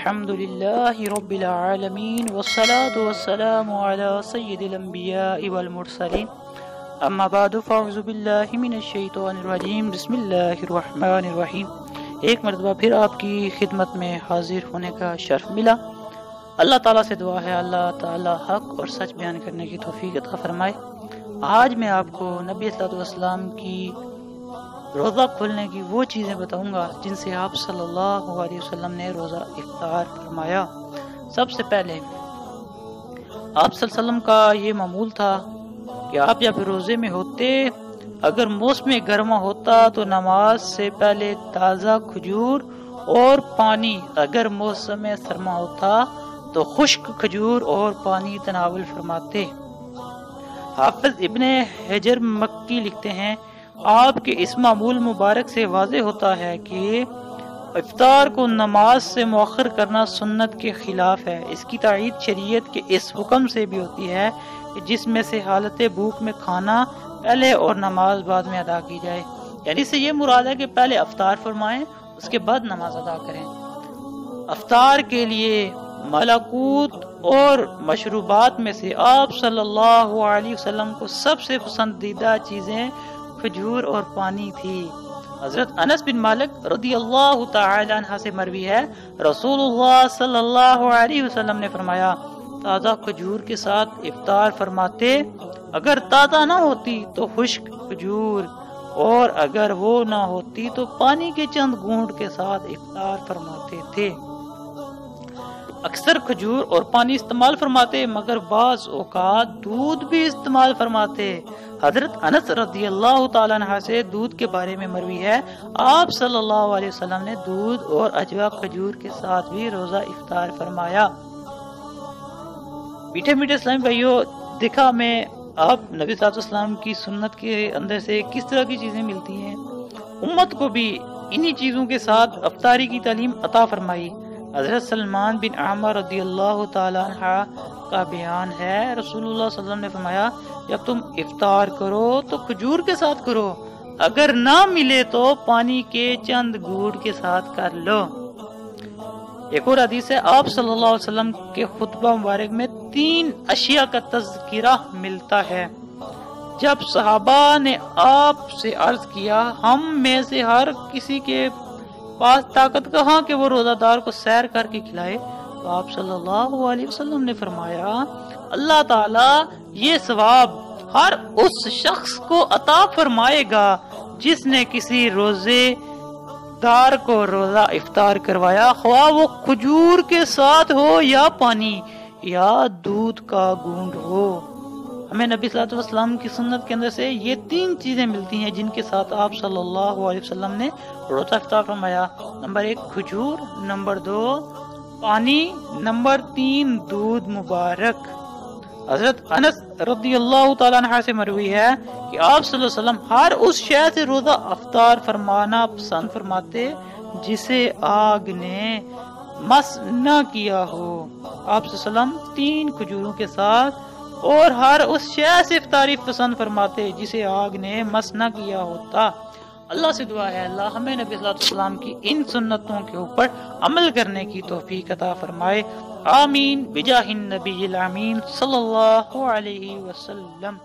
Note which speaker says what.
Speaker 1: الحمد للہ رب العالمین والصلاة والسلام علی سید الانبیاء والمرسلین اما بعد فاعوذ باللہ من الشیطان الرجیم بسم اللہ الرحمن الرحیم۔ ایک مرتبہ پھر آپ کی خدمت میں حاضر ہونے کا شرف ملا۔ اللہ تعالیٰ سے دعا ہے اللہ تعالیٰ حق اور سچ بیان کرنے کی توفیق عطا فرمائے۔ آج میں آپ کو نبی صلی اللہ علیہ وسلم کی روزہ کھولنے کی وہ چیزیں بتاؤں گا جن سے آپ صلی اللہ علیہ وسلم نے روزہ افطار فرمایا۔ سب سے پہلے آپ صلی اللہ علیہ وسلم کا یہ معمول تھا کہ آپ جب روزے میں ہوتے، اگر موسم گرما ہوتا تو نماز سے پہلے تازہ کھجور اور پانی، اگر موسم سرما ہوتا تو خشک کھجور اور پانی تناول فرماتے۔ حافظ ابن حجر مکی لکھتے ہیں، آپ کے اس معمول مبارک سے واضح ہوتا ہے کہ افطار کو نماز سے مؤخر کرنا سنت کے خلاف ہے۔ اس کی تائید شریعت کے اس حکم سے بھی ہوتی ہے کہ جس میں سے حالت بھوک میں کھانا پہلے اور نماز بعد میں ادا کی جائے، یعنی سے یہ مراد ہے کہ پہلے افطار فرمائیں اس کے بعد نماز ادا کریں۔ افطار کے لیے ملکوت اور مشروبات میں سے آپ صلی اللہ علیہ وسلم کو سب سے پسندیدہ چیزیں کھجور اور پانی تھی۔ حضرت انس بن مالک رضی اللہ تعالی عنہ سے مروی ہے، رسول اللہ صلی اللہ علیہ وسلم نے فرمایا، تازہ کھجور کے ساتھ افطار فرماتے، اگر تازہ نہ ہوتی تو خشک کھجور، اور اگر وہ نہ ہوتی تو پانی کے چند گھونٹ کے ساتھ افطار فرماتے تھے۔ اکثر کھجور اور پانی استعمال فرماتے، مگر بعض اوقات دودھ بھی استعمال فرماتے۔ حضرت انس رضی اللہ تعالیٰ عنہ سے دودھ کے بارے میں مروی ہے، آپ صلی اللہ علیہ وسلم نے دودھ اور اجوا کھجور کے ساتھ بھی روزہ افطار فرمایا۔ میٹھے میٹھے اسلامی بھائیوں، دیکھا میں آپ نبی صلی اللہ علیہ وسلم کی سنت کے اندر سے کس طرح کی چیزیں ملتی ہیں۔ امت کو بھی انہی چیزوں کے ساتھ افطاری کی تعلیم عطا فرمائی۔ حضرت سلمان بن عامر رضی اللہ تعالیٰ عنہ کا بیان ہے، رسول اللہ صلی اللہ علیہ وسلم نے فرمایا، جب تم افطار کرو تو کھجور کے ساتھ کرو، اگر نہ ملے تو پانی کے چند گھونٹ کے ساتھ کر لو۔ ایک اور حدیث ہے، آپ صلی اللہ علیہ وسلم کے خطبہ مبارک میں 3 اشیاء کا تذکرہ ملتا ہے۔ جب صحابہ نے آپ سے عرض کیا، ہم میں سے ہر کسی کے پاس طاقت کہاں کہ وہ روزہ دار کو سیر کر کے کھلائے، تو آپ صلی اللہ علیہ وسلم نے فرمایا، اللہ تعالیٰ یہ ثواب ہر اس شخص کو عطا فرمائے گا جس نے کسی روزے دار کو روزہ افطار کروایا، خواہ وہ کھجور کے ساتھ ہو یا پانی یا دودھ کا گھونٹ ہو۔ ہمیں نبی صلی اللہ علیہ وسلم کی سنت کے اندر سے یہ 3 چیزیں ملتی ہیں جن کے ساتھ آپ صلی اللہ علیہ وسلم نے روزہ افطار فرمایا۔ نمبر 1 کھجور، نمبر 2 پانی، نمبر 3 دودھ مبارک۔ حضرت انس رضی اللہ تعالیٰ عنہ سے مروی ہے کہ آپ صلی اللہ علیہ وسلم ہر اس شے سے روزہ افطار فرمانا پسند فرماتے جسے آگ نے مس نہ کیا ہو۔ آپ صلی اللہ علیہ وسلم 3 کھجوروں کے ساتھ اور ہر اس شے سے افطاری پسند فرماتے جسے آگ نے مس نہ کیا ہوتا۔ اللہ سے دعا ہے اللہ ہمیں نبی صلی اللہ علیہ وسلم کی ان سنتوں کے اوپر عمل کرنے کی توفیق عطا فرمائے، آمین بجاہ النبی الامین صلی اللہ علیہ وسلم۔